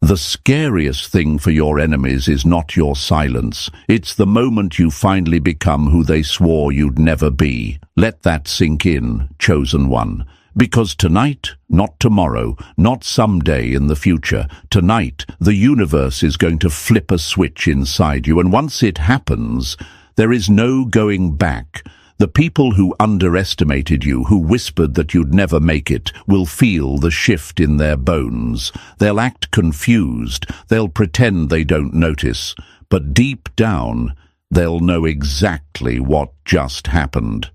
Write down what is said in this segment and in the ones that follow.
The scariest thing for your enemies is not your silence. It's the moment you finally become who they swore you'd never be. Let that sink in, chosen one. Because tonight, not tomorrow, not someday in the future, tonight the universe is going to flip a switch inside you, and once it happens, there is no going back. The people who underestimated you, who whispered that you'd never make it, will feel the shift in their bones. They'll act confused, they'll pretend they don't notice, but deep down, they'll know exactly what just happened.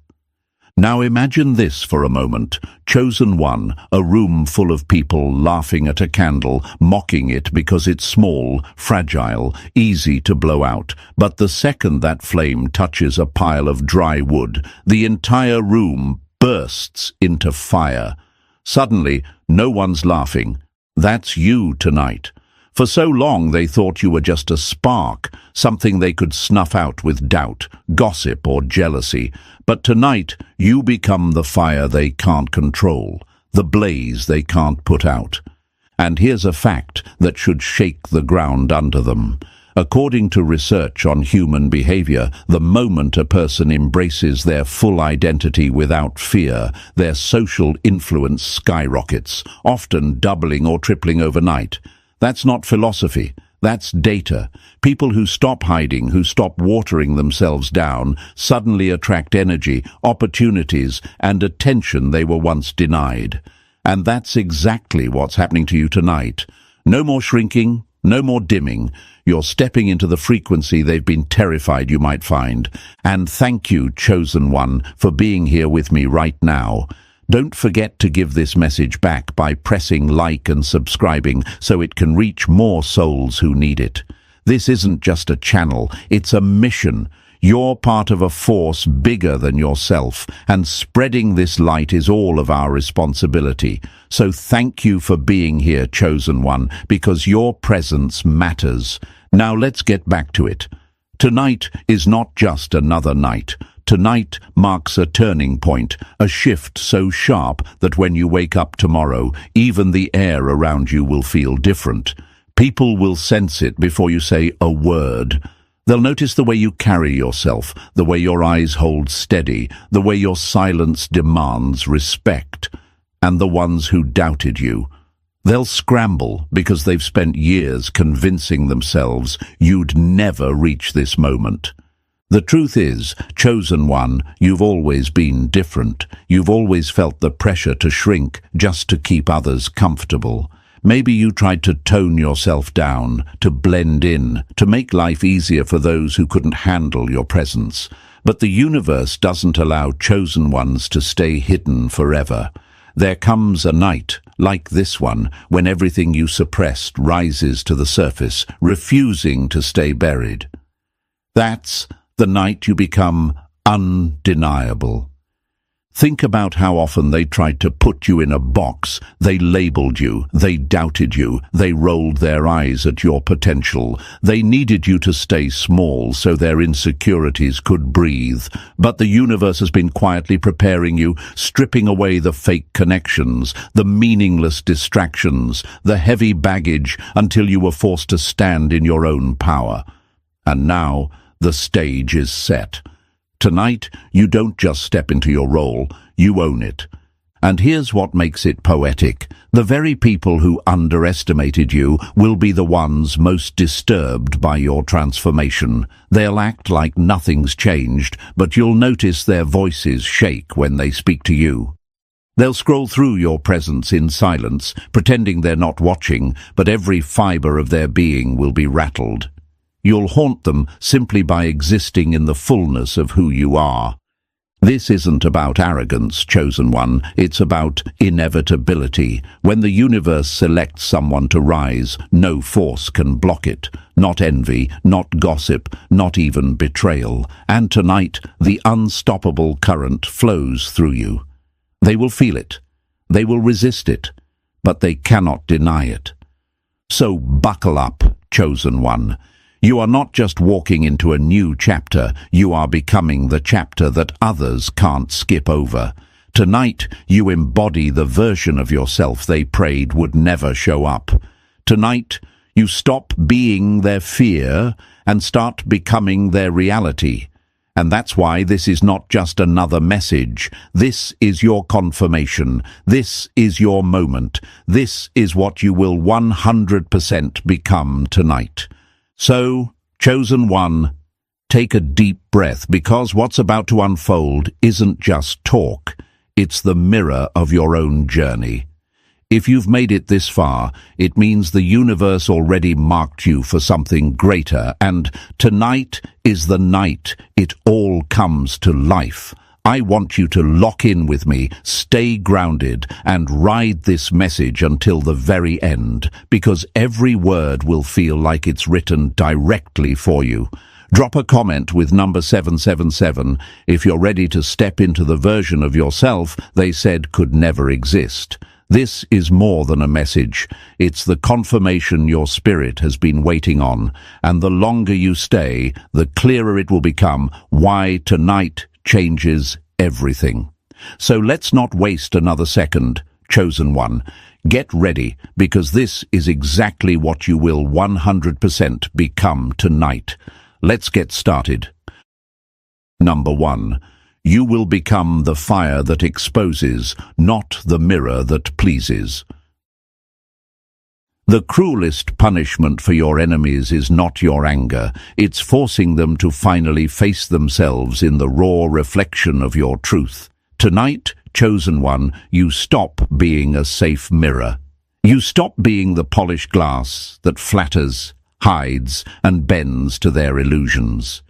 Now imagine this for a moment. Chosen one, a room full of people laughing at a candle, mocking it because it's small, fragile, easy to blow out. But the second that flame touches a pile of dry wood, the entire room bursts into fire. Suddenly, no one's laughing. That's you tonight. For so long they thought you were just a spark, something they could snuff out with doubt, gossip or jealousy. But tonight you become the fire they can't control, the blaze they can't put out. And here's a fact that should shake the ground under them. According to research on human behavior, the moment a person embraces their full identity without fear, their social influence skyrockets, often doubling or tripling overnight. That's not philosophy, that's data. People who stop hiding, who stop watering themselves down, suddenly attract energy, opportunities, and attention they were once denied. And that's exactly what's happening to you tonight. No more shrinking, no more dimming. You're stepping into the frequency they've been terrified you might find. And thank you, chosen one, for being here with me right now. Don't forget to give this message back by pressing like and subscribing so it can reach more souls who need it. This isn't just a channel, it's a mission. You're part of a force bigger than yourself, and spreading this light is all of our responsibility. So thank you for being here, chosen one, because your presence matters. Now let's get back to it. Tonight is not just another night. Tonight marks a turning point, a shift so sharp that when you wake up tomorrow, even the air around you will feel different. People will sense it before you say a word. They'll notice the way you carry yourself, the way your eyes hold steady, the way your silence demands respect. And the ones who doubted you, they'll scramble because they've spent years convincing themselves you'd never reach this moment. The truth is, chosen one, you've always been different. You've always felt the pressure to shrink just to keep others comfortable. Maybe you tried to tone yourself down, to blend in, to make life easier for those who couldn't handle your presence. But the universe doesn't allow chosen ones to stay hidden forever. There comes a night, like this one, when everything you suppressed rises to the surface, refusing to stay buried. That's the night you become undeniable. Think about how often they tried to put you in a box. They labeled you, they doubted you, they rolled their eyes at your potential. They needed you to stay small so their insecurities could breathe. But the universe has been quietly preparing you, stripping away the fake connections, the meaningless distractions, the heavy baggage, until you were forced to stand in your own power. And now, the stage is set. Tonight, you don't just step into your role, you own it. And here's what makes it poetic. The very people who underestimated you will be the ones most disturbed by your transformation. They'll act like nothing's changed, but you'll notice their voices shake when they speak to you. They'll scroll through your presence in silence, pretending they're not watching, but every fiber of their being will be rattled. You'll haunt them simply by existing in the fullness of who you are. This isn't about arrogance, chosen one. It's about inevitability. When the universe selects someone to rise, no force can block it. Not envy, not gossip, not even betrayal. And tonight, the unstoppable current flows through you. They will feel it. They will resist it. But they cannot deny it. So buckle up, chosen one. You are not just walking into a new chapter, you are becoming the chapter that others can't skip over. Tonight, you embody the version of yourself they prayed would never show up. Tonight, You stop being their fear and start becoming their reality. And that's why this is not just another message. This is your confirmation. This is your moment. This is what you will 100% become tonight. So, chosen one, take a deep breath, because what's about to unfold isn't just talk. It's the mirror of your own journey. If you've made it this far, it means the universe already marked you for something greater, and tonight is the night it all comes to life. I want you to lock in with me, stay grounded, and ride this message until the very end, because every word will feel like it's written directly for you. Drop a comment with number 777 if you're ready to step into the version of yourself they said could never exist. This is more than a message. It's the confirmation your spirit has been waiting on, and the longer you stay, the clearer it will become why tonight changes everything. So let's not waste another second, chosen one. Get ready, because this is exactly what you will 100% become tonight. Let's get started. Number 1. You will become the fire that exposes, not the mirror that pleases. The cruelest punishment for your enemies is not your anger. It's forcing them to finally face themselves in the raw reflection of your truth. Tonight, chosen one, you stop being a safe mirror. You stop being the polished glass that flatters, hides, and bends to their illusions.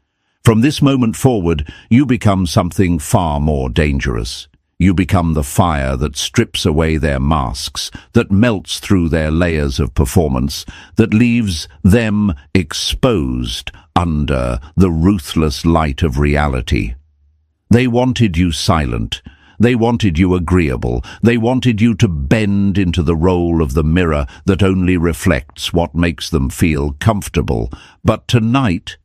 From this moment forward, you become something far more dangerous. You become the fire that strips away their masks, that melts through their layers of performance, that leaves them exposed under the ruthless light of reality. They wanted you silent. They wanted you agreeable. They wanted you to bend into the role of the mirror that only reflects what makes them feel comfortable. But tonight,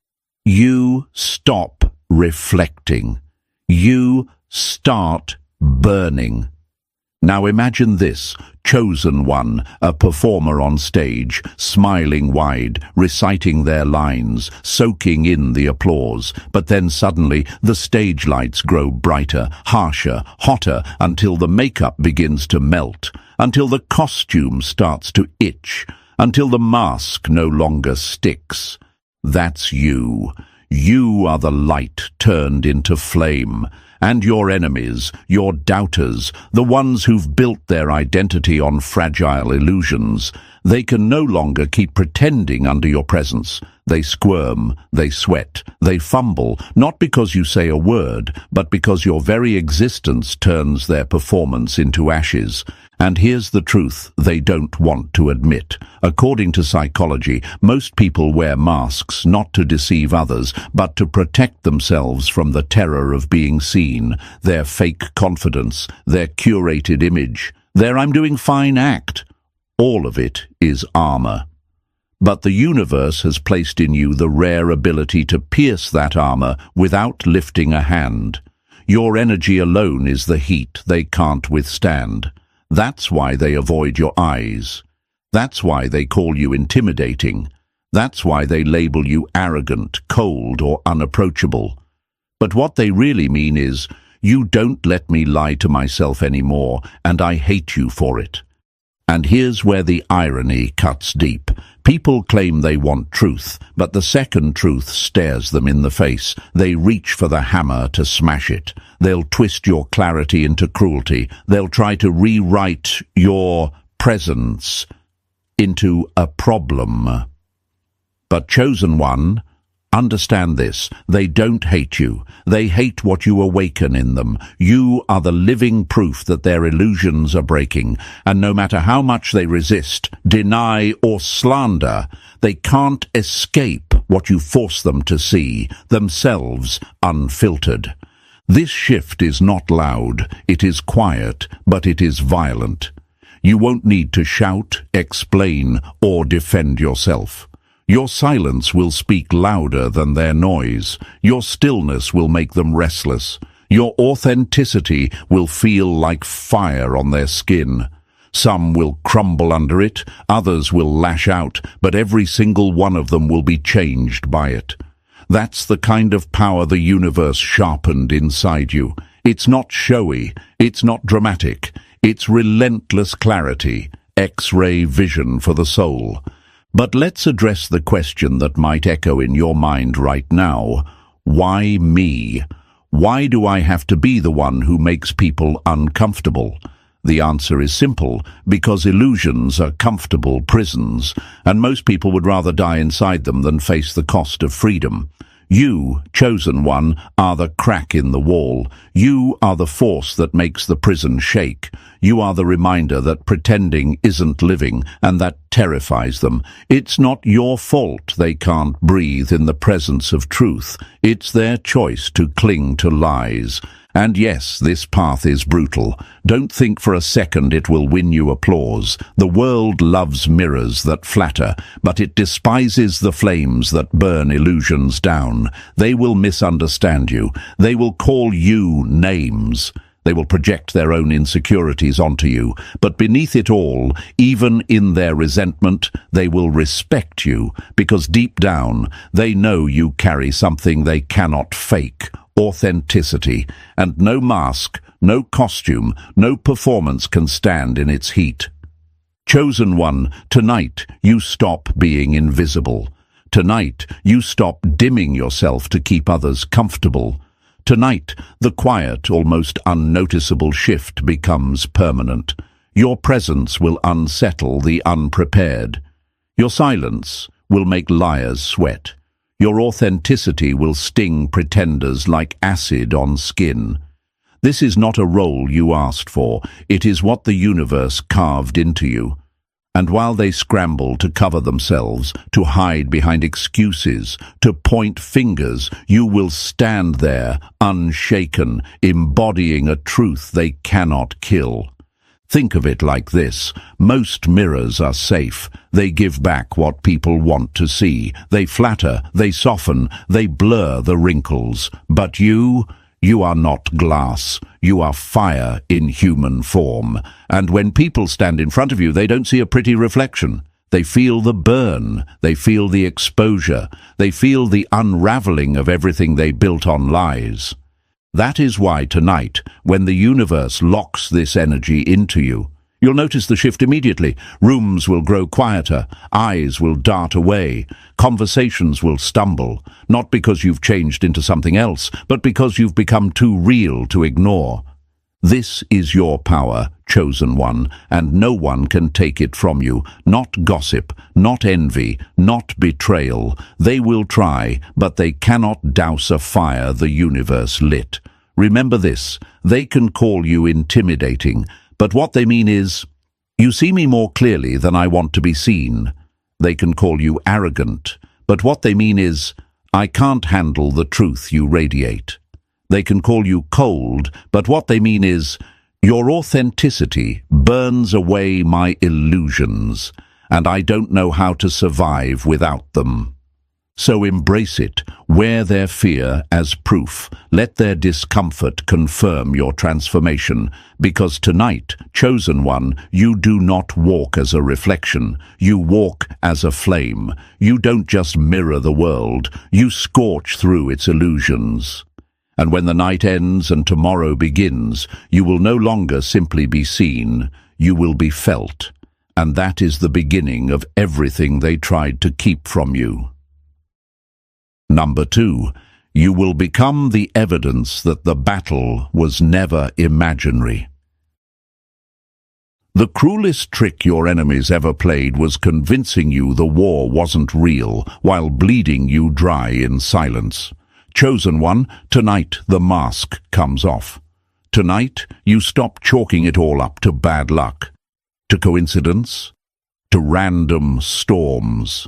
you stop reflecting. You start burning. Now imagine this, chosen one, a performer on stage, smiling wide, reciting their lines, soaking in the applause. But then suddenly the stage lights grow brighter, harsher, hotter, until the makeup begins to melt, until the costume starts to itch, until the mask no longer sticks. That's you. You are the light turned into flame. And your enemies, your doubters, the ones who've built their identity on fragile illusions, they can no longer keep pretending under your presence. They squirm, they sweat, they fumble, not because you say a word, but because your very existence turns their performance into ashes. And here's the truth they don't want to admit. According to psychology, most people wear masks not to deceive others, but to protect themselves from the terror of being seen, their fake confidence, their curated image, their "I'm doing fine" act. All of it is armor. But the universe has placed in you the rare ability to pierce that armor without lifting a hand. Your energy alone is the heat they can't withstand. That's why they avoid your eyes. That's why they call you intimidating. That's why they label you arrogant, cold, or unapproachable. But what they really mean is, you don't let me lie to myself anymore, and I hate you for it. And here's where the irony cuts deep. People claim they want truth, but the second truth stares them in the face. They reach for the hammer to smash it. They'll twist your clarity into cruelty. They'll try to rewrite your presence into a problem. But chosen one, understand this. They don't hate you. They hate what you awaken in them. You are the living proof that their illusions are breaking, and no matter how much they resist, deny, or slander, they can't escape what you force them to see, themselves unfiltered. This shift is not loud, it is quiet, but it is violent. You won't need to shout, explain, or defend yourself. Your silence will speak louder than their noise. Your stillness will make them restless. Your authenticity will feel like fire on their skin. Some will crumble under it, others will lash out, but every single one of them will be changed by it. That's the kind of power the universe sharpened inside you. It's not showy, it's not dramatic, it's relentless clarity, X-ray vision for the soul. But let's address the question that might echo in your mind right now. Why me? Why do I have to be the one who makes people uncomfortable? The answer is simple, because illusions are comfortable prisons, and most people would rather die inside them than face the cost of freedom. You, chosen one, are the crack in the wall. You are the force that makes the prison shake. You are the reminder that pretending isn't living, and that terrifies them. It's not your fault they can't breathe in the presence of truth. It's their choice to cling to lies. And yes, this path is brutal. Don't think for a second it will win you applause. The world loves mirrors that flatter, but it despises the flames that burn illusions down. They will misunderstand you. They will call you names. They will project their own insecurities onto you. But beneath it all, even in their resentment, they will respect you, because deep down, they know you carry something they cannot fake. Authenticity, and no mask, no costume, no performance can stand in its heat. Chosen one, tonight you stop being invisible. Tonight you stop dimming yourself to keep others comfortable. Tonight the quiet, almost unnoticeable shift becomes permanent. Your presence will unsettle the unprepared. Your silence will make liars sweat. Your authenticity will sting pretenders like acid on skin. This is not a role you asked for. It is what the universe carved into you. And while they scramble to cover themselves, to hide behind excuses, to point fingers, you will stand there, unshaken, embodying a truth they cannot kill. Think of it like this. Most mirrors are safe. They give back what people want to see. They flatter, they soften, they blur the wrinkles. But you are not glass. You are fire in human form. And when people stand in front of you, they don't see a pretty reflection. They feel the burn. They feel the exposure. They feel the unraveling of everything they built on lies. That is why tonight, when the universe locks this energy into you, you'll notice the shift immediately. Rooms will grow quieter, eyes will dart away, conversations will stumble, not because you've changed into something else, but because you've become too real to ignore. This is your power, chosen one, and no one can take it from you. Not gossip, not envy, not betrayal. They will try, but they cannot douse a fire the universe lit. Remember this, they can call you intimidating, but what they mean is, you see me more clearly than I want to be seen. They can call you arrogant, but what they mean is, I can't handle the truth you radiate. They can call you cold, but what they mean is, your authenticity burns away my illusions, and I don't know how to survive without them. So embrace it, wear their fear as proof, let their discomfort confirm your transformation, because tonight, chosen one, you do not walk as a reflection, you walk as a flame. You don't just mirror the world, you scorch through its illusions. And when the night ends and tomorrow begins, you will no longer simply be seen, you will be felt. And that is the beginning of everything they tried to keep from you. Number 2, you will become the evidence that the battle was never imaginary. The cruelest trick your enemies ever played was convincing you the war wasn't real, while bleeding you dry in silence. Chosen one, tonight the mask comes off. Tonight you stop chalking it all up to bad luck, to coincidence, to random storms.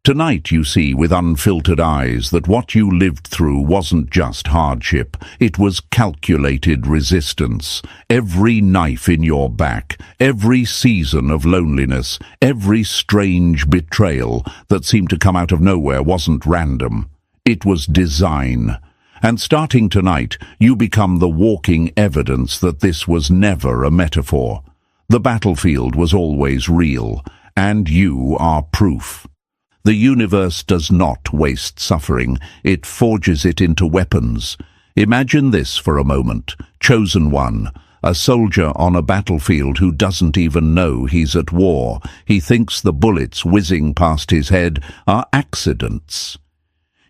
Tonight you see with unfiltered eyes that what you lived through wasn't just hardship, it was calculated resistance. Every knife in your back, every season of loneliness, every strange betrayal that seemed to come out of nowhere wasn't random. It was design. And starting tonight, you become the walking evidence that this was never a metaphor. The battlefield was always real, and you are proof. The universe does not waste suffering, it forges it into weapons. Imagine this for a moment. Chosen one, a soldier on a battlefield who doesn't even know he's at war. He thinks the bullets whizzing past his head are accidents.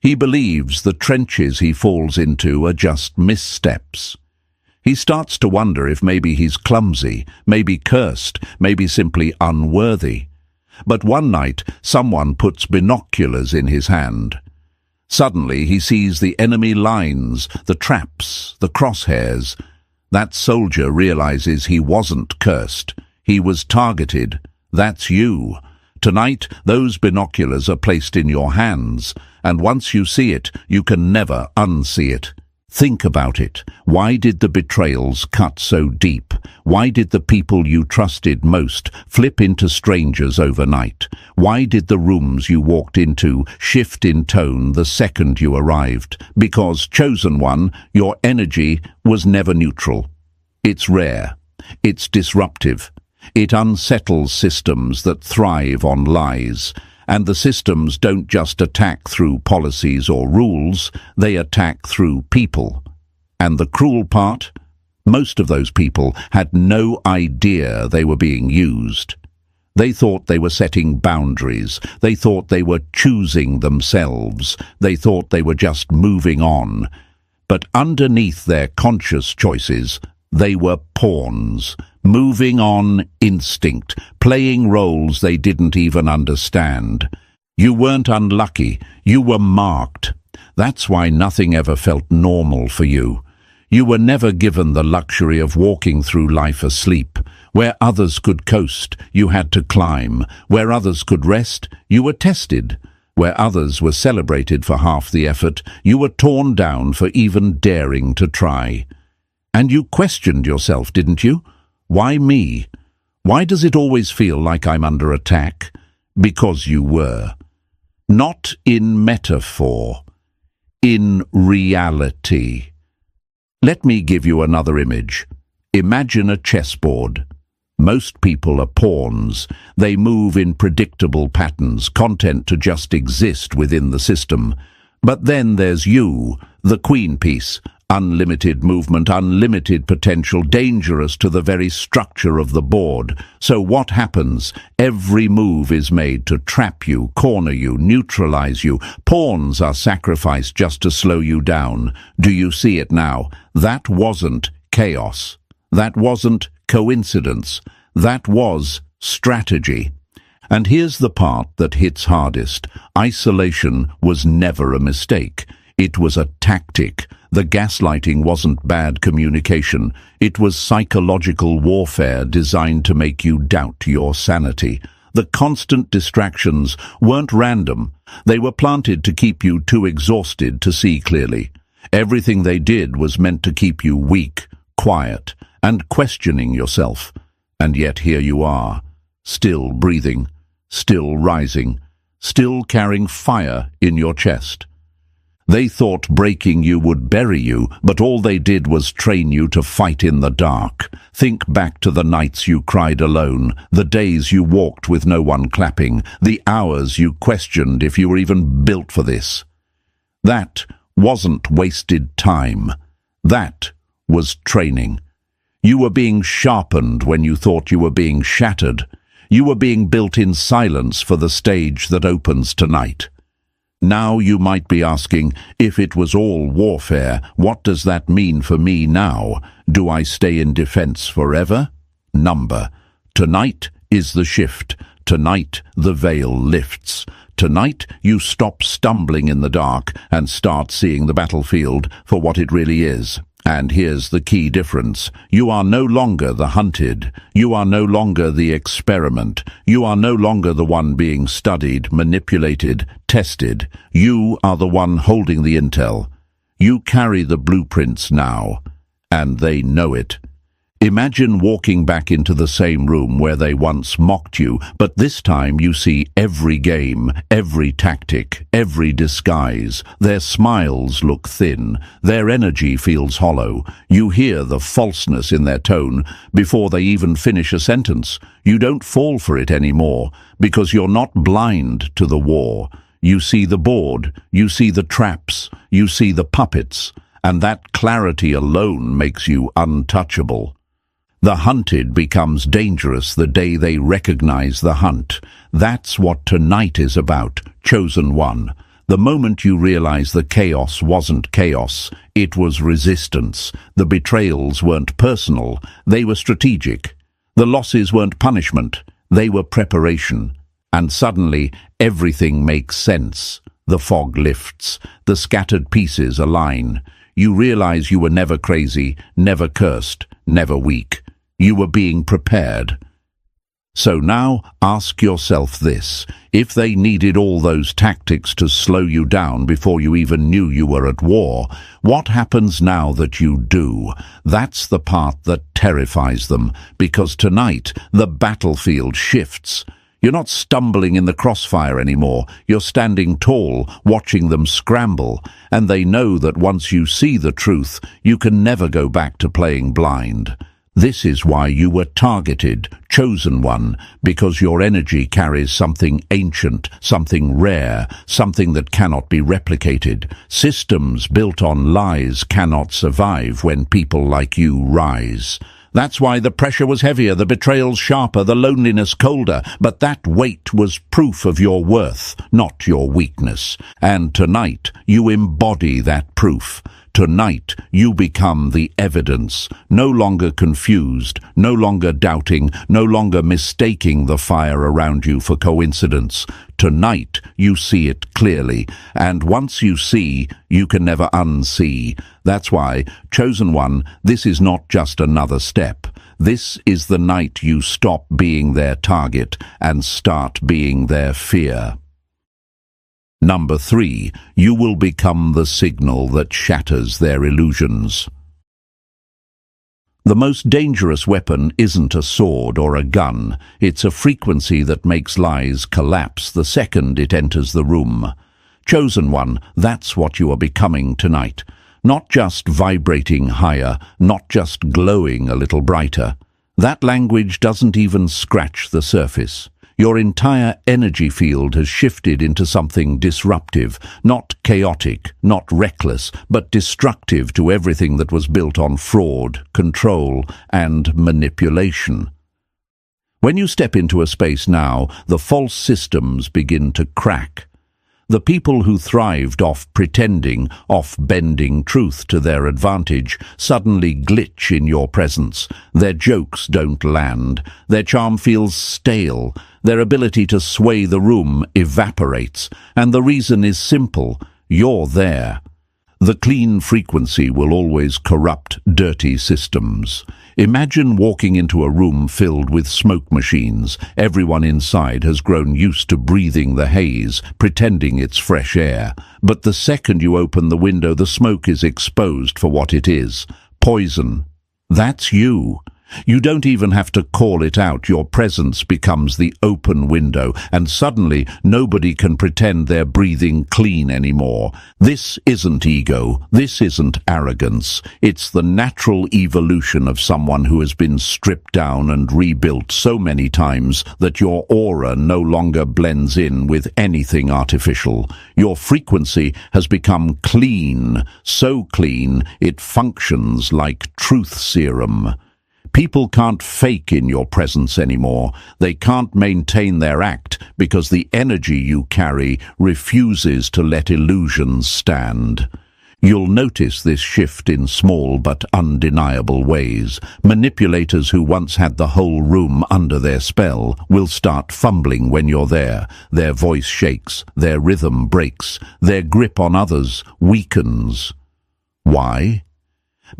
He believes the trenches he falls into are just missteps. He starts to wonder if maybe he's clumsy, maybe cursed, maybe simply unworthy. But one night, someone puts binoculars in his hand. Suddenly, he sees the enemy lines, the traps, the crosshairs. That soldier realizes he wasn't cursed. He was targeted. That's you. Tonight, those binoculars are placed in your hands, and once you see it, you can never unsee it. Think about it. Why did the betrayals cut so deep? Why did the people you trusted most flip into strangers overnight? Why did the rooms you walked into shift in tone the second you arrived? Because, chosen one, your energy was never neutral. It's rare. It's disruptive. It unsettles systems that thrive on lies. And the systems don't just attack through policies or rules, they attack through people. And the cruel part? Most of those people had no idea they were being used. They thought they were setting boundaries. They thought they were choosing themselves. They thought they were just moving on. But underneath their conscious choices, they were pawns, moving on instinct, playing roles they didn't even understand. You weren't unlucky, you were marked. That's why nothing ever felt normal for you. You were never given the luxury of walking through life asleep. Where others could coast, you had to climb. Where others could rest, you were tested. Where others were celebrated for half the effort, you were torn down for even daring to try. And you questioned yourself, didn't you? Why me? Why does it always feel like I'm under attack? Because you were. Not in metaphor, in reality. Let me give you another image. Imagine a chessboard. Most people are pawns. They move in predictable patterns, content to just exist within the system. But then there's you, the queen piece. Unlimited movement, unlimited potential, dangerous to the very structure of the board. So what happens? Every move is made to trap you, corner you, neutralize you. Pawns are sacrificed just to slow you down. Do you see it now? That wasn't chaos. That wasn't coincidence. That was strategy. And here's the part that hits hardest. Isolation was never a mistake. It was a tactic. The gaslighting wasn't bad communication. It was psychological warfare designed to make you doubt your sanity. The constant distractions weren't random. They were planted to keep you too exhausted to see clearly. Everything they did was meant to keep you weak, quiet, and questioning yourself. And yet here you are, still breathing, still rising, still carrying fire in your chest. They thought breaking you would bury you, but all they did was train you to fight in the dark. Think back to the nights you cried alone, the days you walked with no one clapping, the hours you questioned if you were even built for this. That wasn't wasted time. That was training. You were being sharpened when you thought you were being shattered. You were being built in silence for the stage that opens tonight. Now you might be asking, if it was all warfare, what does that mean for me now? Do I stay in defense forever? Number. Tonight is the shift. Tonight the veil lifts. Tonight you stop stumbling in the dark and start seeing the battlefield for what it really is. And here's the key difference. You are no longer the hunted. You are no longer the experiment. You are no longer the one being studied, manipulated, tested. You are the one holding the intel. You carry the blueprints now, and they know it. Imagine walking back into the same room where they once mocked you, but this time you see every game, every tactic, every disguise. Their smiles look thin, their energy feels hollow. You hear the falseness in their tone before they even finish a sentence. You don't fall for it anymore, because you're not blind to the war. You see the board, you see the traps, you see the puppets, and that clarity alone makes you untouchable. The hunted becomes dangerous the day they recognize the hunt. That's what tonight is about, Chosen One. The moment you realize the chaos wasn't chaos, it was resistance. The betrayals weren't personal, they were strategic. The losses weren't punishment, they were preparation. And suddenly, everything makes sense. The fog lifts, the scattered pieces align. You realize you were never crazy, never cursed, never weak. You were being prepared. So now ask yourself this: if they needed all those tactics to slow you down before you even knew you were at war, what happens now that you do? That's the part that terrifies them, because tonight the battlefield shifts. You're not stumbling in the crossfire anymore. You're standing tall, watching them scramble, and they know that once you see the truth, you can never go back to playing blind. This is why you were targeted, Chosen One, because your energy carries something ancient, something rare, something that cannot be replicated. Systems built on lies cannot survive when people like you rise. That's why the pressure was heavier, the betrayals sharper, the loneliness colder, but that weight was proof of your worth, not your weakness. And tonight you embody that proof. Tonight you become the evidence, no longer confused, no longer doubting, no longer mistaking the fire around you for coincidence. Tonight you see it clearly, and once you see, you can never unsee. That's why, Chosen One, this is not just another step. This is the night you stop being their target and start being their fear. Number 3, you will become the signal that shatters their illusions. The most dangerous weapon isn't a sword or a gun. It's a frequency that makes lies collapse the second it enters the room. Chosen One, that's what you are becoming tonight. Not just vibrating higher, not just glowing a little brighter. That language doesn't even scratch the surface. Your entire energy field has shifted into something disruptive, not chaotic, not reckless, but destructive to everything that was built on fraud, control, and manipulation. When you step into a space now, the false systems begin to crack. The people who thrived off pretending, off bending truth to their advantage, suddenly glitch in your presence. Their jokes don't land. Their charm feels stale. Their ability to sway the room evaporates. And the reason is simple: you're there. The clean frequency will always corrupt dirty systems. Imagine walking into a room filled with smoke machines. Everyone inside has grown used to breathing the haze, pretending it's fresh air. But the second you open the window, the smoke is exposed for what it is: poison. That's you. You don't even have to call it out. Your presence becomes the open window, and suddenly nobody can pretend they're breathing clean anymore. This isn't ego. This isn't arrogance. It's the natural evolution of someone who has been stripped down and rebuilt so many times that your aura no longer blends in with anything artificial. Your frequency has become clean, so clean it functions like truth serum. People can't fake in your presence anymore. They can't maintain their act because the energy you carry refuses to let illusions stand. You'll notice this shift in small but undeniable ways. Manipulators who once had the whole room under their spell will start fumbling when you're there. Their voice shakes, their rhythm breaks, their grip on others weakens. Why?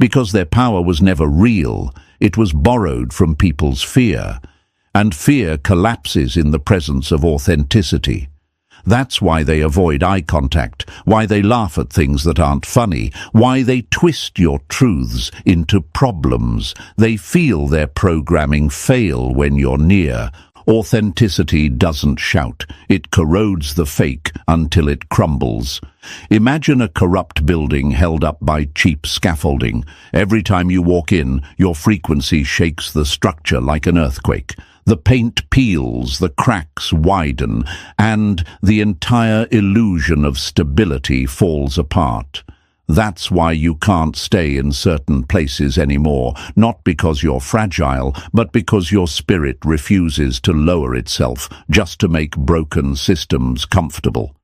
Because their power was never real. It was borrowed from people's fear, and fear collapses in the presence of authenticity. That's why they avoid eye contact, why they laugh at things that aren't funny, why they twist your truths into problems. They feel their programming fail when you're near. Authenticity doesn't shout. It corrodes the fake until it crumbles. Imagine a corrupt building held up by cheap scaffolding. Every time you walk in, your frequency shakes the structure like an earthquake. The paint peels, the cracks widen, and the entire illusion of stability falls apart. That's why you can't stay in certain places anymore, not because you're fragile, but because your spirit refuses to lower itself just to make broken systems comfortable.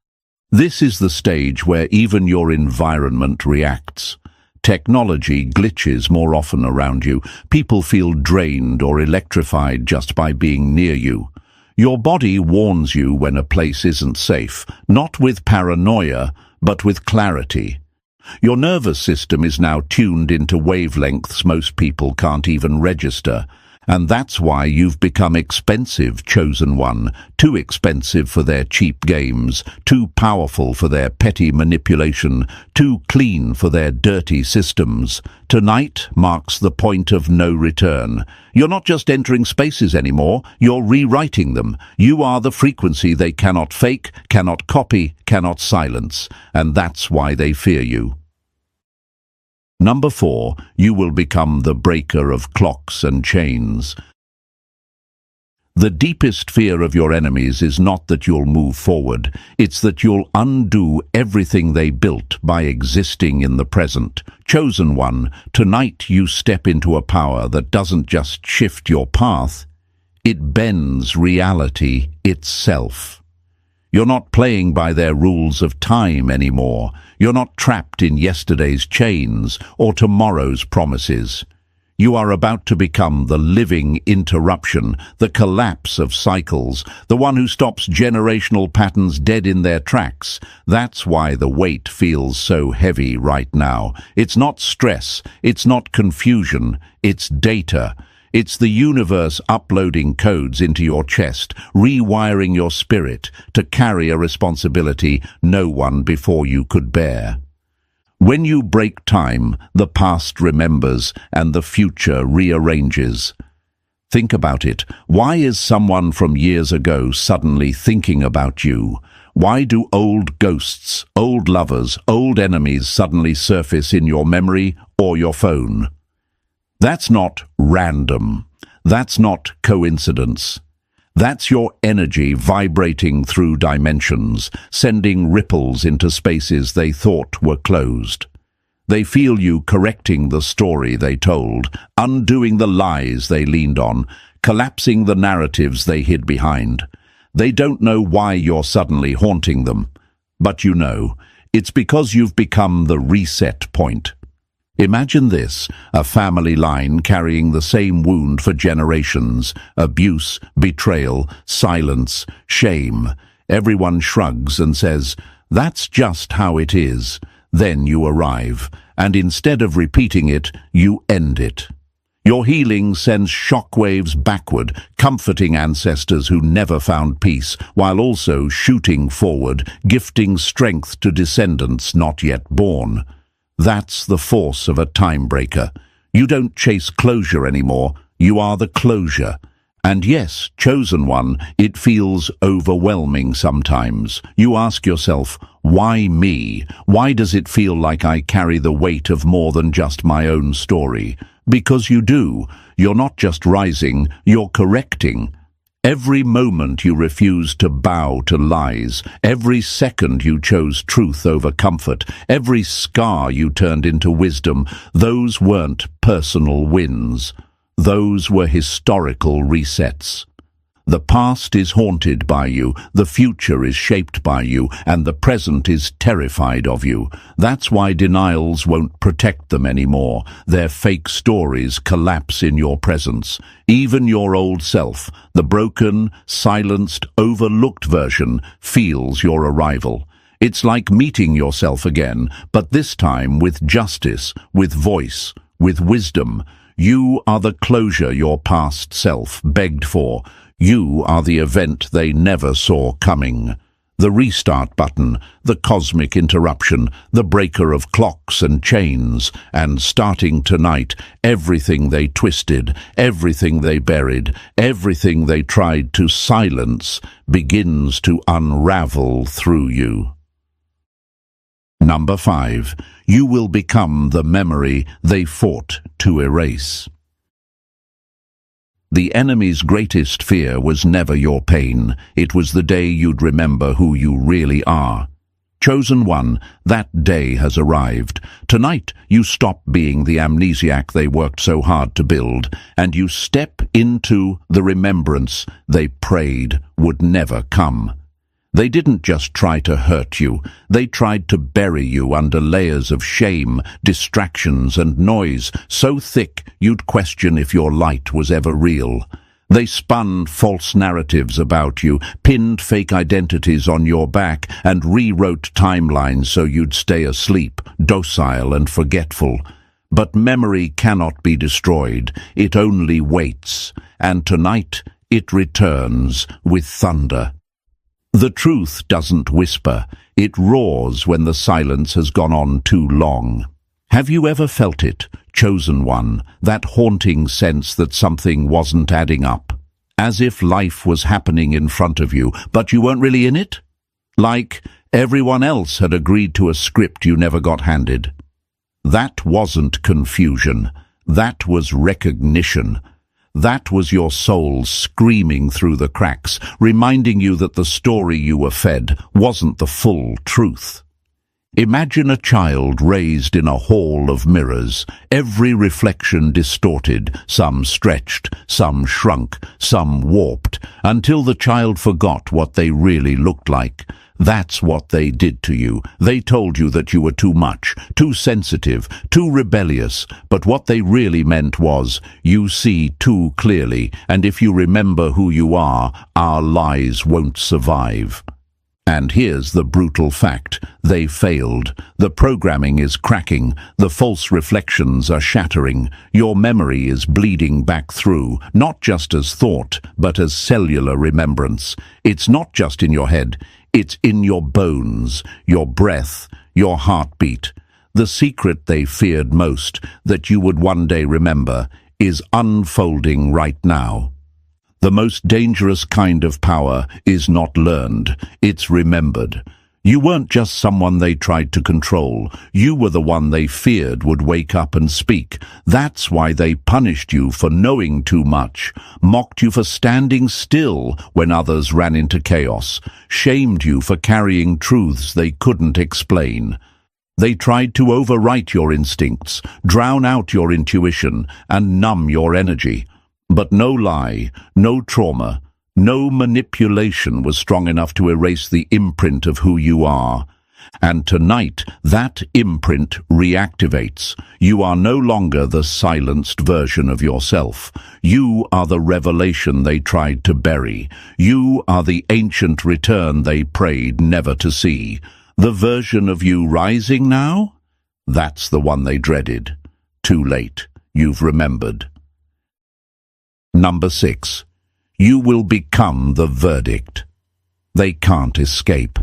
This is the stage where even your environment reacts. Technology glitches more often around you. People feel drained or electrified just by being near you. Your body warns you when a place isn't safe, not with paranoia, but with clarity. Your nervous system is now tuned into wavelengths most people can't even register. And that's why you've become expensive, chosen one. Too expensive for their cheap games, too powerful for their petty manipulation, too clean for their dirty systems. Tonight marks the point of no return. You're not just entering spaces anymore, you're rewriting them. You are the frequency they cannot fake, cannot copy, cannot silence. And that's why they fear you. Number 4, you will become the breaker of clocks and chains. The deepest fear of your enemies is not that you'll move forward, it's that you'll undo everything they built by existing in the present. Chosen one, tonight you step into a power that doesn't just shift your path, it bends reality itself. You're not playing by their rules of time anymore. You're not trapped in yesterday's chains or tomorrow's promises. You are about to become the living interruption, the collapse of cycles, the one who stops generational patterns dead in their tracks. That's why the weight feels so heavy right now. It's not stress, it's not confusion, it's data. It's the universe uploading codes into your chest, rewiring your spirit to carry a responsibility no one before you could bear. When you break time, the past remembers and the future rearranges. Think about it. Why is someone from years ago suddenly thinking about you? Why do old ghosts, old lovers, old enemies suddenly surface in your memory or your phone? That's not random. That's not coincidence. That's your energy vibrating through dimensions, sending ripples into spaces they thought were closed. They feel you correcting the story they told, undoing the lies they leaned on, collapsing the narratives they hid behind. They don't know why you're suddenly haunting them, but you know, it's because you've become the reset point. Imagine this, a family line carrying the same wound for generations: abuse, betrayal, silence, shame. Everyone shrugs and says, "That's just how it is." Then you arrive, and instead of repeating it, you end it. Your healing sends shockwaves backward, comforting ancestors who never found peace, while also shooting forward, gifting strength to descendants not yet born. That's the force of a time breaker. You don't chase closure anymore, you are the closure. And yes, chosen one, it feels overwhelming sometimes. You ask yourself, why me? Why does it feel like I carry the weight of more than just my own story? Because you do. You're not just rising, you're correcting. Every moment you refused to bow to lies, every second you chose truth over comfort, every scar you turned into wisdom, those weren't personal wins. Those were historical resets. The past is haunted by you, the future is shaped by you, and the present is terrified of you. That's why denials won't protect them anymore. Their fake stories collapse in your presence. Even your old self, the broken, silenced, overlooked version, feels your arrival. It's like meeting yourself again, but this time with justice, with voice, with wisdom. You are the closure your past self begged for. You are the event they never saw coming. The restart button, the cosmic interruption, the breaker of clocks and chains, and starting tonight, everything they twisted, everything they buried, everything they tried to silence begins to unravel through you. Number 5. You will become the memory they fought to erase. The enemy's greatest fear was never your pain. It was the day you'd remember who you really are. Chosen one, that day has arrived. Tonight you stop being the amnesiac they worked so hard to build, and you step into the remembrance they prayed would never come. They didn't just try to hurt you. They tried to bury you under layers of shame, distractions, and noise so thick you'd question if your light was ever real. They spun false narratives about you, pinned fake identities on your back, and rewrote timelines so you'd stay asleep, docile and forgetful. But memory cannot be destroyed. It only waits. And tonight it returns with thunder. The truth doesn't whisper. It roars when the silence has gone on too long. Have you ever felt it, chosen one, that haunting sense that something wasn't adding up? As if life was happening in front of you, but you weren't really in it? Like everyone else had agreed to a script you never got handed. That wasn't confusion. That was recognition. That was your soul screaming through the cracks, reminding you that the story you were fed wasn't the full truth. Imagine a child raised in a hall of mirrors, every reflection distorted, some stretched, some shrunk, some warped, until the child forgot what they really looked like. That's what they did to you. They told you that you were too much, too sensitive, too rebellious, but what they really meant was, you see too clearly, and if you remember who you are, our lies won't survive. And here's the brutal fact. They failed. The programming is cracking. The false reflections are shattering. Your memory is bleeding back through, not just as thought, but as cellular remembrance. It's not just in your head. It's in your bones, your breath, your heartbeat. The secret they feared most, that you would one day remember, is unfolding right now. The most dangerous kind of power is not learned, it's remembered. You weren't just someone they tried to control. You were the one they feared would wake up and speak. That's why they punished you for knowing too much, mocked you for standing still when others ran into chaos, shamed you for carrying truths they couldn't explain. They tried to overwrite your instincts, drown out your intuition, and numb your energy. But no lie, no trauma, no manipulation was strong enough to erase the imprint of who you are. And tonight, that imprint reactivates. You are no longer the silenced version of yourself. You are the revelation they tried to bury. You are the ancient return they prayed never to see. The version of you rising now? That's the one they dreaded. Too late. You've remembered. Number 6. You will become the verdict. They can't escape.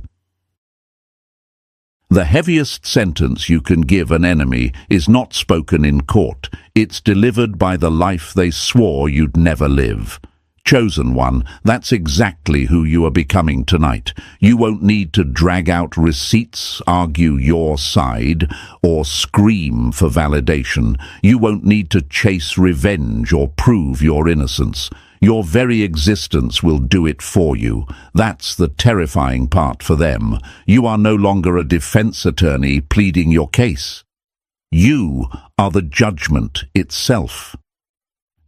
The heaviest sentence you can give an enemy is not spoken in court. It's delivered by the life they swore you'd never live. Chosen one, that's exactly who you are becoming tonight. You won't need to drag out receipts, argue your side, or scream for validation. You won't need to chase revenge or prove your innocence. Your very existence will do it for you. That's the terrifying part for them. You are no longer a defense attorney pleading your case. You are the judgment itself.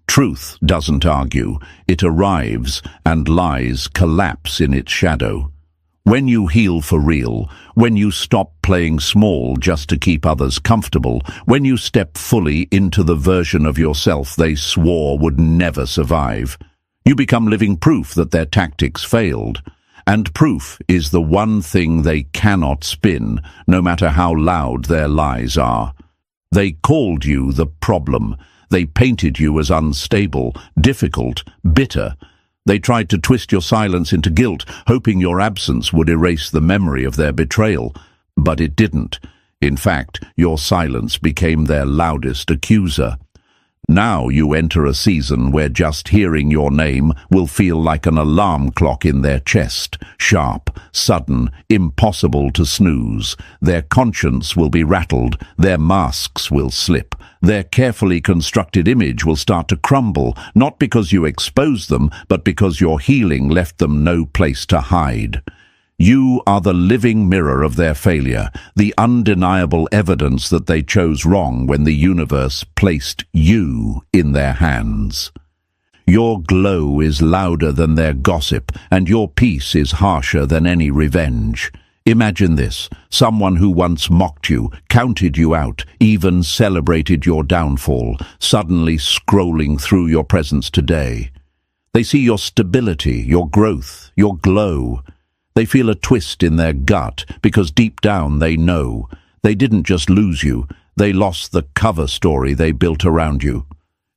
Truth doesn't argue. It arrives, and lies collapse in its shadow. When you heal for real, when you stop playing small just to keep others comfortable, when you step fully into the version of yourself they swore would never survive, you become living proof that their tactics failed. And proof is the one thing they cannot spin, no matter how loud their lies are. They called you the problem. They painted you as unstable, difficult, bitter. They tried to twist your silence into guilt, hoping your absence would erase the memory of their betrayal. But it didn't. In fact, your silence became their loudest accuser. Now you enter a season where just hearing your name will feel like an alarm clock in their chest, sharp, sudden, impossible to snooze. Their conscience will be rattled, their masks will slip, their carefully constructed image will start to crumble, not because you exposed them, but because your healing left them no place to hide. You are the living mirror of their failure, the undeniable evidence that they chose wrong when the universe placed you in their hands. Your glow is louder than their gossip, and your peace is harsher than any revenge. Imagine this: someone who once mocked you, counted you out, even celebrated your downfall, suddenly scrolling through your presence today. They see your stability, your growth, your glow. They feel a twist in their gut because deep down they know. They didn't just lose you, they lost the cover story they built around you.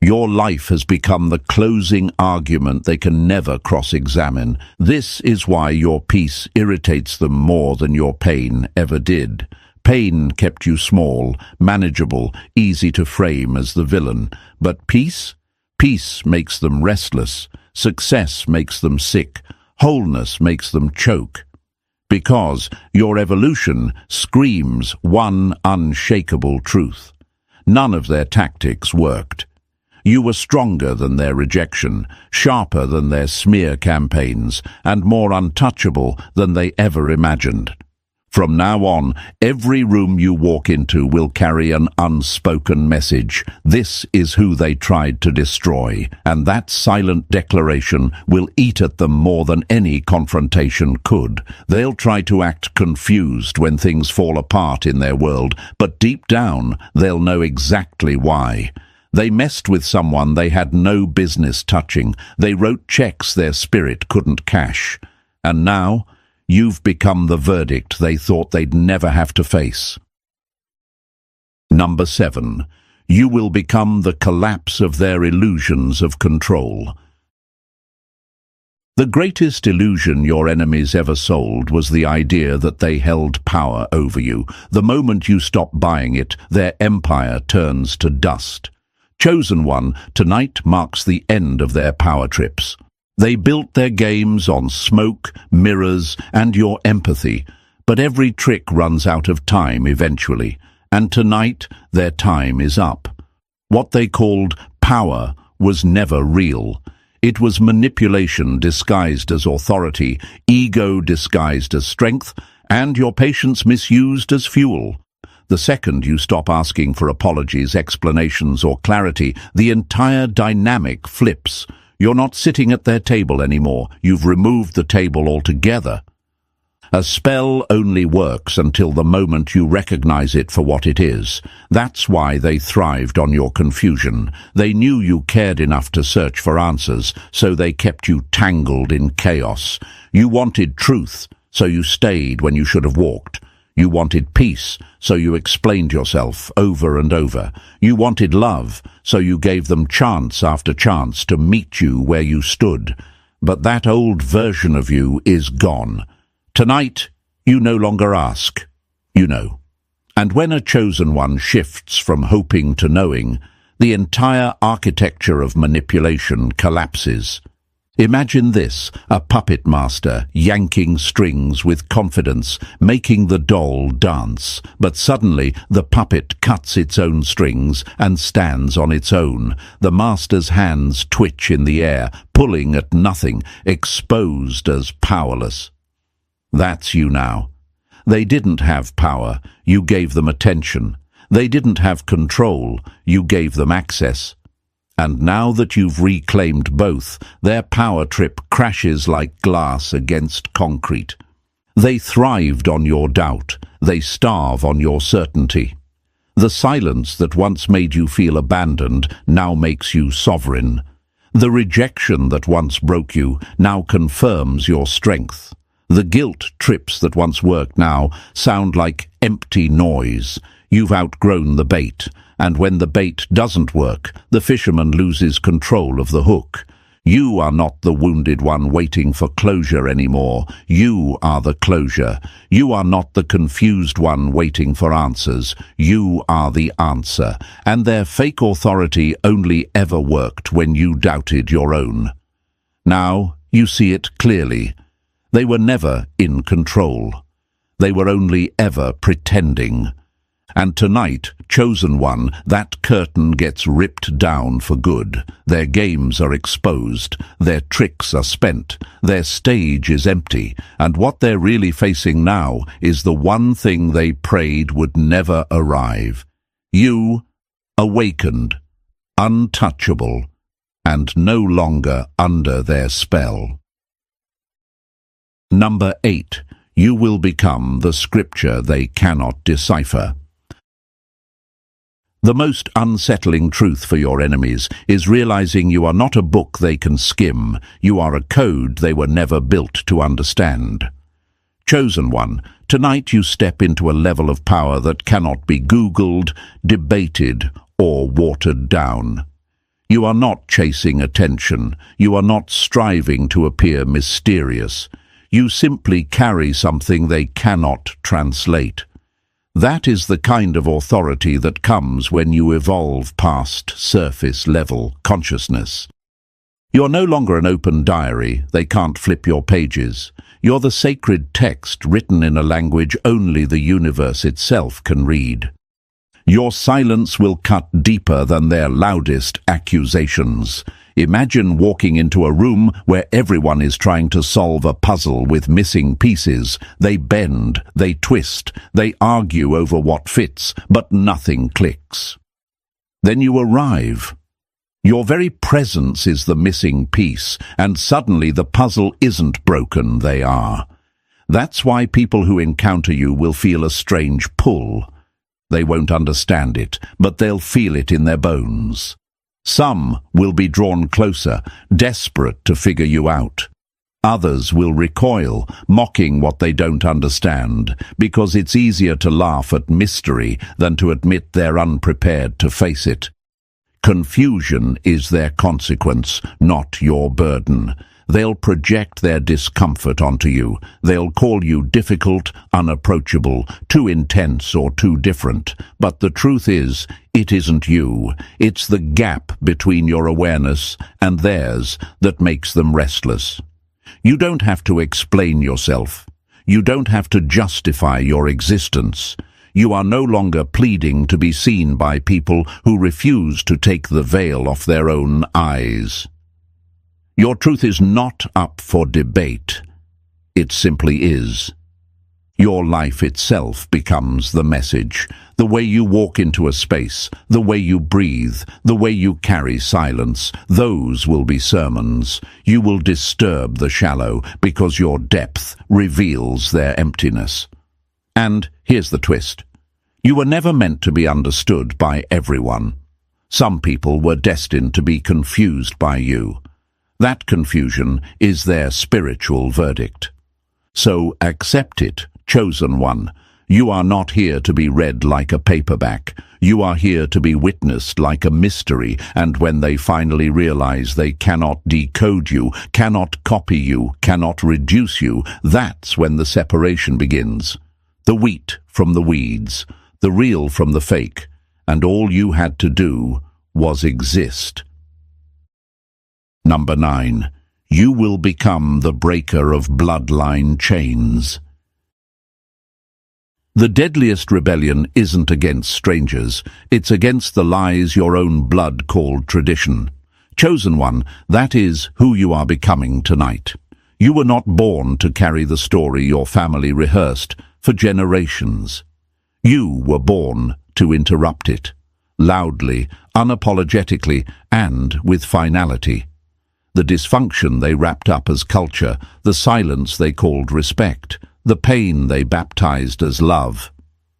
Your life has become the closing argument they can never cross-examine. This is why your peace irritates them more than your pain ever did. Pain kept you small, manageable, easy to frame as the villain. But peace? Peace makes them restless. Success makes them sick. Wholeness makes them choke. Because your evolution screams one unshakable truth. None of their tactics worked. You were stronger than their rejection, sharper than their smear campaigns, and more untouchable than they ever imagined. From now on, every room you walk into will carry an unspoken message. This is who they tried to destroy, and that silent declaration will eat at them more than any confrontation could. They'll try to act confused when things fall apart in their world, but deep down, they'll know exactly why. They messed with someone they had no business touching. They wrote checks their spirit couldn't cash. And now, you've become the verdict they thought they'd never have to face. Number 7. You will become the collapse of their illusions of control. The greatest illusion your enemies ever sold was the idea that they held power over you. The moment you stop buying it, their empire turns to dust. Chosen One, tonight marks the end of their power trips. They built their games on smoke, mirrors, and your empathy, but every trick runs out of time eventually, and tonight their time is up. What they called power was never real. It was manipulation disguised as authority, ego disguised as strength, and your patience misused as fuel. The second you stop asking for apologies, explanations, or clarity, the entire dynamic flips. You're not sitting at their table anymore. You've removed the table altogether. A spell only works until the moment you recognize it for what it is. That's why they thrived on your confusion. They knew you cared enough to search for answers, so they kept you tangled in chaos. You wanted truth, so you stayed when you should have walked. You wanted peace, so you explained yourself over and over. You wanted love, so you gave them chance after chance to meet you where you stood. But that old version of you is gone. Tonight, you no longer ask. You know. And when a chosen one shifts from hoping to knowing, the entire architecture of manipulation collapses. Imagine this, a puppet master yanking strings with confidence, making the doll dance. But suddenly the puppet cuts its own strings and stands on its own. The master's hands twitch in the air, pulling at nothing, exposed as powerless. That's you now. They didn't have power, you gave them attention. They didn't have control, you gave them access. And now that you've reclaimed both, their power trip crashes like glass against concrete. They thrived on your doubt. They starve on your certainty. The silence that once made you feel abandoned now makes you sovereign. The rejection that once broke you now confirms your strength. The guilt trips that once worked now sound like empty noise. You've outgrown the bait. And when the bait doesn't work, the fisherman loses control of the hook. You are not the wounded one waiting for closure anymore. You are the closure. You are not the confused one waiting for answers. You are the answer. And their fake authority only ever worked when you doubted your own. Now you see it clearly. They were never in control. They were only ever pretending. And tonight, chosen one, that curtain gets ripped down for good. Their games are exposed, their tricks are spent, their stage is empty, and what they're really facing now is the one thing they prayed would never arrive. You, awakened, untouchable, and no longer under their spell. Number 8. You will become the scripture they cannot decipher. The most unsettling truth for your enemies is realizing you are not a book they can skim. You are a code they were never built to understand. Chosen one, tonight you step into a level of power that cannot be Googled, debated, or watered down. You are not chasing attention. You are not striving to appear mysterious. You simply carry something they cannot translate. That is the kind of authority that comes when you evolve past surface-level consciousness. You're no longer an open diary. They can't flip your pages. You're the sacred text written in a language only the universe itself can read. Your silence will cut deeper than their loudest accusations. Imagine walking into a room where everyone is trying to solve a puzzle with missing pieces. They bend, they twist, they argue over what fits, but nothing clicks. Then you arrive. Your very presence is the missing piece, and suddenly the puzzle isn't broken, they are. That's why people who encounter you will feel a strange pull. They won't understand it, but they'll feel it in their bones. Some will be drawn closer, desperate to figure you out. Others will recoil, mocking what they don't understand, because it's easier to laugh at mystery than to admit they're unprepared to face it. Confusion is their consequence, not your burden. They'll project their discomfort onto you. They'll call you difficult, unapproachable, too intense or too different. But the truth is, it isn't you. It's the gap between your awareness and theirs that makes them restless. You don't have to explain yourself. You don't have to justify your existence. You are no longer pleading to be seen by people who refuse to take the veil off their own eyes. Your truth is not up for debate. It simply is. Your life itself becomes the message. The way you walk into a space, the way you breathe, the way you carry silence, those will be sermons. You will disturb the shallow because your depth reveals their emptiness. And here's the twist. You were never meant to be understood by everyone. Some people were destined to be confused by you. That confusion is their spiritual verdict. So accept it, chosen one. You are not here to be read like a paperback. You are here to be witnessed like a mystery, and when they finally realize they cannot decode you, cannot copy you, cannot reduce you, that's when the separation begins. The wheat from the weeds, the real from the fake, and all you had to do was exist. Number 9. You will become the breaker of bloodline chains. The deadliest rebellion isn't against strangers. It's against the lies your own blood called tradition. Chosen one, that is who you are becoming tonight. You were not born to carry the story your family rehearsed for generations. You were born to interrupt it, loudly, unapologetically, and with finality. The dysfunction they wrapped up as culture, the silence they called respect, the pain they baptized as love.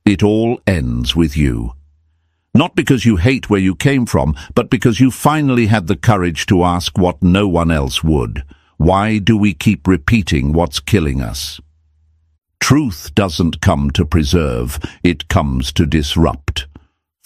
It all ends with you. Not because you hate where you came from, but because you finally had the courage to ask what no one else would. Why do we keep repeating what's killing us? Truth doesn't come to preserve, it comes to disrupt.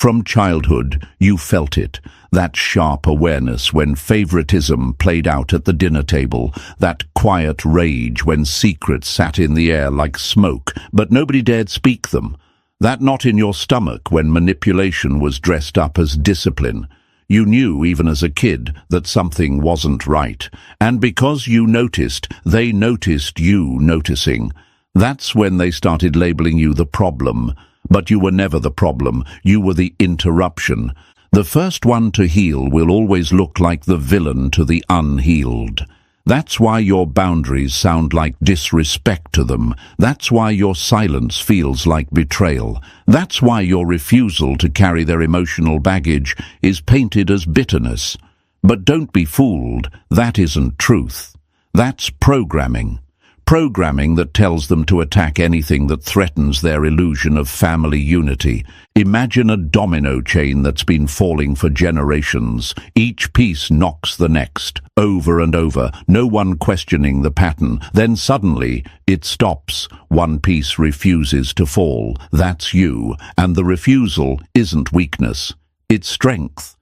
From childhood, you felt it, that sharp awareness when favoritism played out at the dinner table, that quiet rage when secrets sat in the air like smoke, but nobody dared speak them, that knot in your stomach when manipulation was dressed up as discipline. You knew, even as a kid, that something wasn't right, and because you noticed, they noticed you noticing. That's when they started labeling you the problem. But you were never the problem, you were the interruption. The first one to heal will always look like the villain to the unhealed. That's why your boundaries sound like disrespect to them. That's why your silence feels like betrayal. That's why your refusal to carry their emotional baggage is painted as bitterness. But don't be fooled, that isn't truth. That's programming. Programming that tells them to attack anything that threatens their illusion of family unity. Imagine a domino chain that's been falling for generations. Each piece knocks the next, over and over, no one questioning the pattern. Then suddenly, it stops. One piece refuses to fall. That's you. And the refusal isn't weakness. It's strength.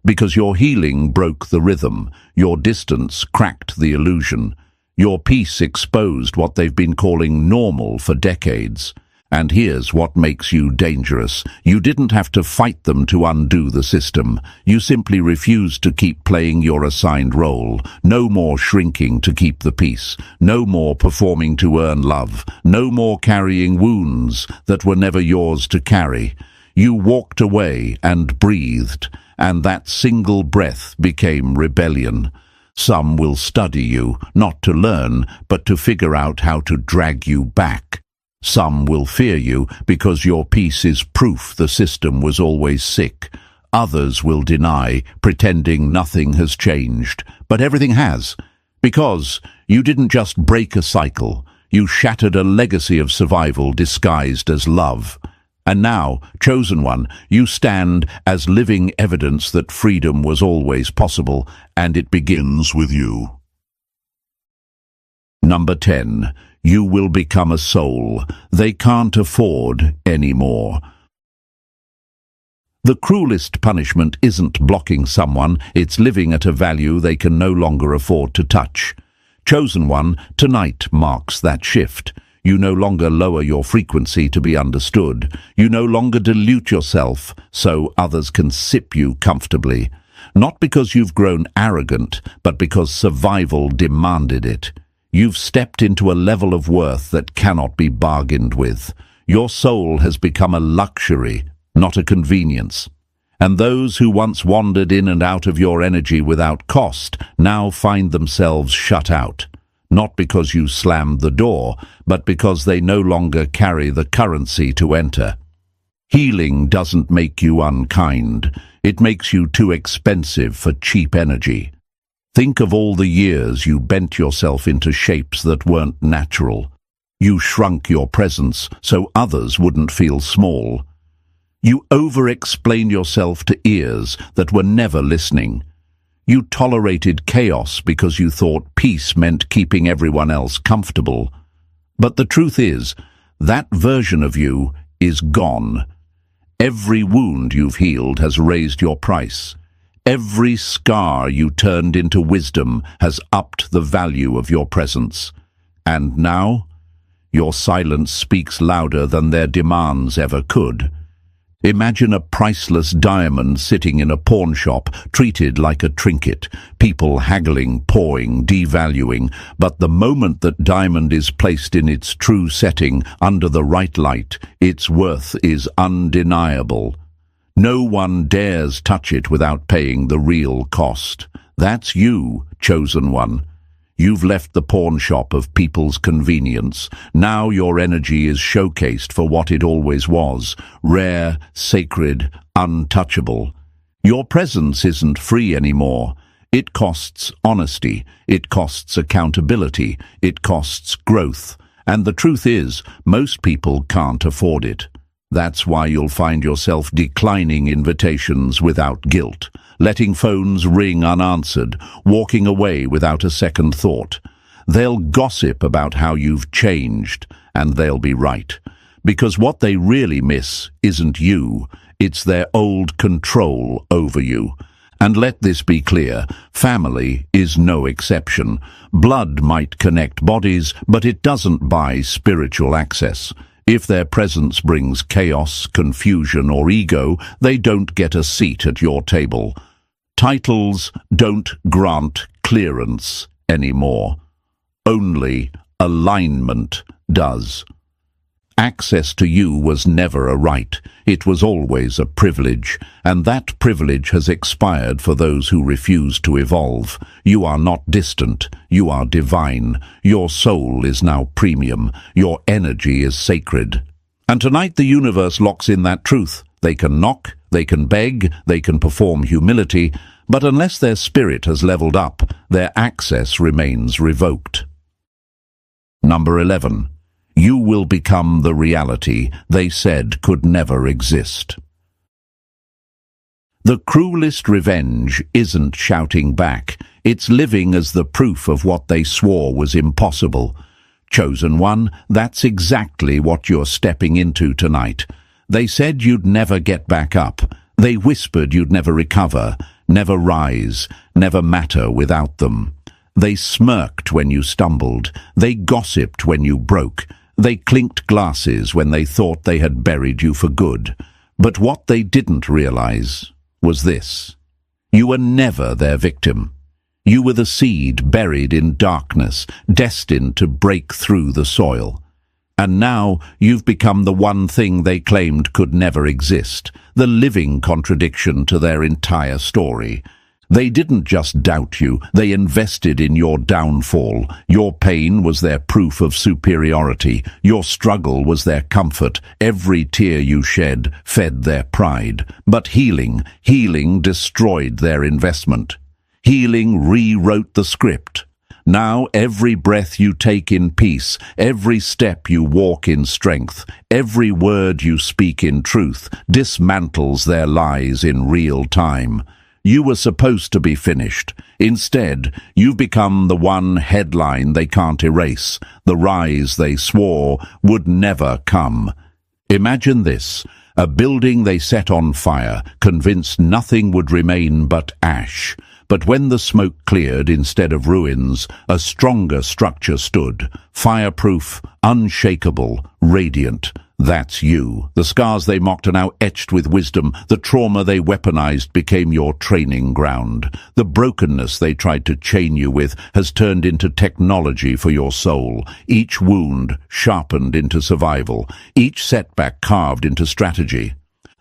Because your healing broke the rhythm. Your distance cracked the illusion. Your peace exposed what they've been calling normal for decades. And here's what makes you dangerous. You didn't have to fight them to undo the system. You simply refused to keep playing your assigned role. No more shrinking to keep the peace. No more performing to earn love. No more carrying wounds that were never yours to carry. You walked away and breathed, and that single breath became rebellion. Some will study you, not to learn, but to figure out how to drag you back. Some will fear you because your peace is proof the system was always sick. Others will deny, pretending nothing has changed. But everything has. Because you didn't just break a cycle, you shattered a legacy of survival disguised as love. And now, chosen one, you stand as living evidence that freedom was always possible, and it begins with you. Number 10. You will become a soul they can't afford anymore. The cruelest punishment isn't blocking someone, it's living at a value they can no longer afford to touch. Chosen one, tonight marks that shift. You no longer lower your frequency to be understood. You no longer dilute yourself so others can sip you comfortably. Not because you've grown arrogant, but because survival demanded it. You've stepped into a level of worth that cannot be bargained with. Your soul has become a luxury, not a convenience. And those who once wandered in and out of your energy without cost now find themselves shut out. Not because you slammed the door, but because they no longer carry the currency to enter. Healing doesn't make you unkind. It makes you too expensive for cheap energy. Think of all the years you bent yourself into shapes that weren't natural. You shrunk your presence so others wouldn't feel small. You over-explained yourself to ears that were never listening. You tolerated chaos because you thought peace meant keeping everyone else comfortable. But the truth is, that version of you is gone. Every wound you've healed has raised your price. Every scar you turned into wisdom has upped the value of your presence. And now, your silence speaks louder than their demands ever could. Imagine a priceless diamond sitting in a pawn shop, treated like a trinket, people haggling, pawing, devaluing. But the moment that diamond is placed in its true setting, under the right light, its worth is undeniable. No one dares touch it without paying the real cost. That's you, chosen one. You've left the pawn shop of people's convenience. Now your energy is showcased for what it always was, rare, sacred, untouchable. Your presence isn't free anymore. It costs honesty, it costs accountability, it costs growth. And the truth is, most people can't afford it. That's why you'll find yourself declining invitations without guilt, letting phones ring unanswered, walking away without a second thought. They'll gossip about how you've changed, and they'll be right. Because what they really miss isn't you, It's their old control over you. And let this be clear, family is no exception. Blood might connect bodies, but it doesn't buy spiritual access. If their presence brings chaos, confusion, or ego, they don't get a seat at your table. Titles don't grant clearance anymore. Only alignment does. Access to you was never a right, it was always a privilege, and that privilege has expired for those who refuse to evolve. You are not distant, you are divine. Your soul is now premium, your energy is sacred. And tonight the universe locks in that truth. They can knock, they can beg, they can perform humility, but unless their spirit has leveled up, their access remains revoked. Number 11. You will become the reality they said could never exist. The cruelest revenge isn't shouting back, it's living as the proof of what they swore was impossible. Chosen one, that's exactly what you're stepping into tonight. They said you'd never get back up. They whispered you'd never recover, never rise, never matter without them. They smirked when you stumbled. They gossiped when you broke. They clinked glasses when they thought they had buried you for good. But what they didn't realize was this. You were never their victim. You were the seed buried in darkness, destined to break through the soil. And now you've become the one thing they claimed could never exist, the living contradiction to their entire story. They didn't just doubt you, they invested in your downfall. Your pain was their proof of superiority. Your struggle was their comfort. Every tear you shed fed their pride. But healing destroyed their investment. Healing rewrote the script. Now every breath you take in peace, every step you walk in strength, every word you speak in truth, dismantles their lies in real time. You were supposed to be finished. Instead, you've become the one headline they can't erase, the rise they swore would never come. Imagine this, a building they set on fire, convinced nothing would remain but ash. But when the smoke cleared instead of ruins, a stronger structure stood, fireproof, unshakable, radiant. That's you. The scars they mocked are now etched with wisdom. The trauma they weaponized became your training ground. The brokenness they tried to chain you with has turned into technology for your soul. Each wound sharpened into survival. Each setback carved into strategy.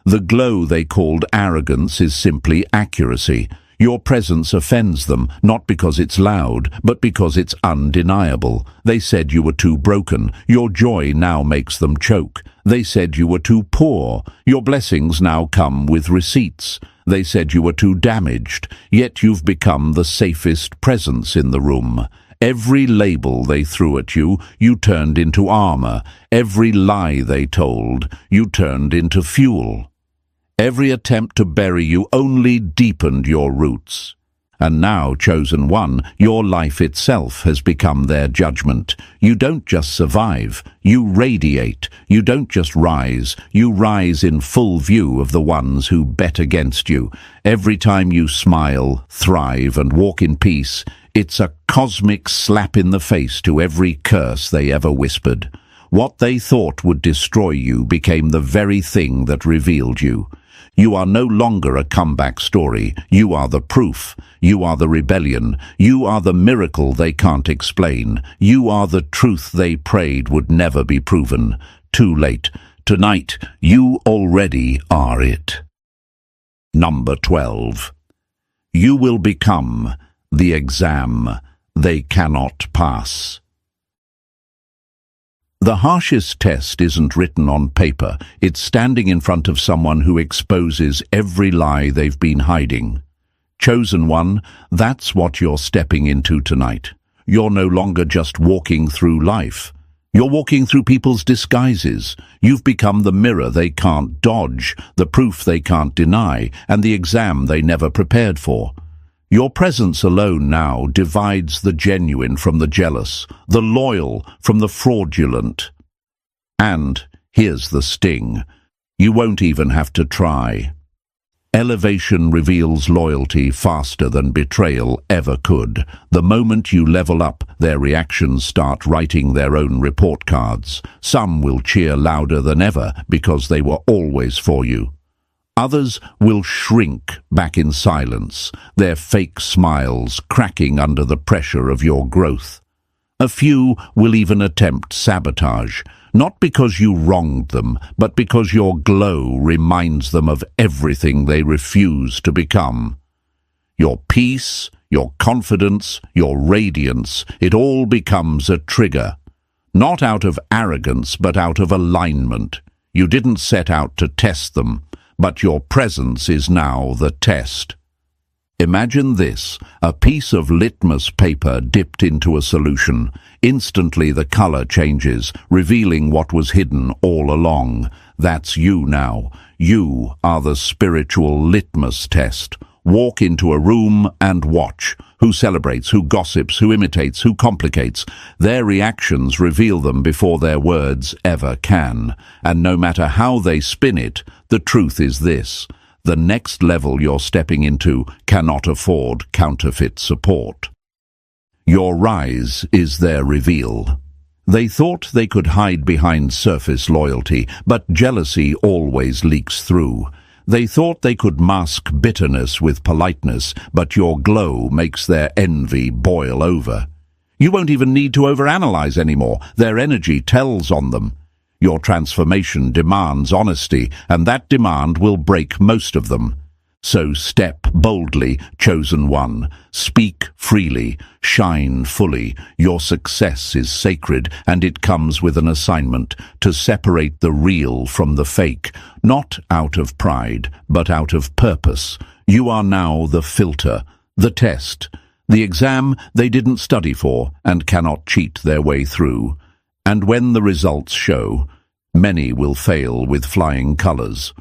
The glow they called arrogance is simply accuracy. Your presence offends them, not because it's loud, but because it's undeniable. They said you were too broken. Your joy now makes them choke. They said you were too poor. Your blessings now come with receipts. They said you were too damaged, yet you've become the safest presence in the room. Every label they threw at you, you turned into armor. Every lie they told, you turned into fuel. Every attempt to bury you only deepened your roots. And now, chosen one, your life itself has become their judgment. You don't just survive, you radiate. You don't just rise, you rise in full view of the ones who bet against you. Every time you smile, thrive, and walk in peace, it's a cosmic slap in the face to every curse they ever whispered. What they thought would destroy you became the very thing that revealed you. You are no longer a comeback story. You are the proof. You are the rebellion. You are the miracle they can't explain. You are the truth they prayed would never be proven. Too late. Tonight, you already are it. Number 12. You will become the exam they cannot pass. The harshest test isn't written on paper. It's standing in front of someone who exposes every lie they've been hiding. Chosen one, that's what you're stepping into tonight. You're no longer just walking through life. You're walking through people's disguises. You've become the mirror they can't dodge, the proof they can't deny, and the exam they never prepared for. Your presence alone now divides the genuine from the jealous, the loyal from the fraudulent. And here's the sting. You won't even have to try. Elevation reveals loyalty faster than betrayal ever could. The moment you level up, their reactions start writing their own report cards. Some will cheer louder than ever because they were always for you. Others will shrink back in silence, their fake smiles cracking under the pressure of your growth. A few will even attempt sabotage, not because you wronged them, but because your glow reminds them of everything they refuse to become. Your peace, your confidence, your radiance, it all becomes a trigger. Not out of arrogance, but out of alignment. You didn't set out to test them, but your presence is now the test. Imagine this, a piece of litmus paper dipped into a solution. Instantly the color changes, revealing what was hidden all along. That's you now. You are the spiritual litmus test. Walk into a room and watch. Who celebrates, who gossips, who imitates, who complicates. Their reactions reveal them before their words ever can. And no matter how they spin it, the truth is this. The next level you're stepping into cannot afford counterfeit support. Your rise is their reveal. They thought they could hide behind surface loyalty, but jealousy always leaks through. They thought they could mask bitterness with politeness, but your glow makes their envy boil over. You won't even need to overanalyze anymore. Their energy tells on them. Your transformation demands honesty, and that demand will break most of them. So step boldly, chosen one. Speak freely, shine fully. Your success is sacred, and it comes with an assignment to separate the real from the fake, not out of pride, but out of purpose. You are now the filter, the test, the exam they didn't study for and cannot cheat their way through. And when the results show, many will fail with flying colors.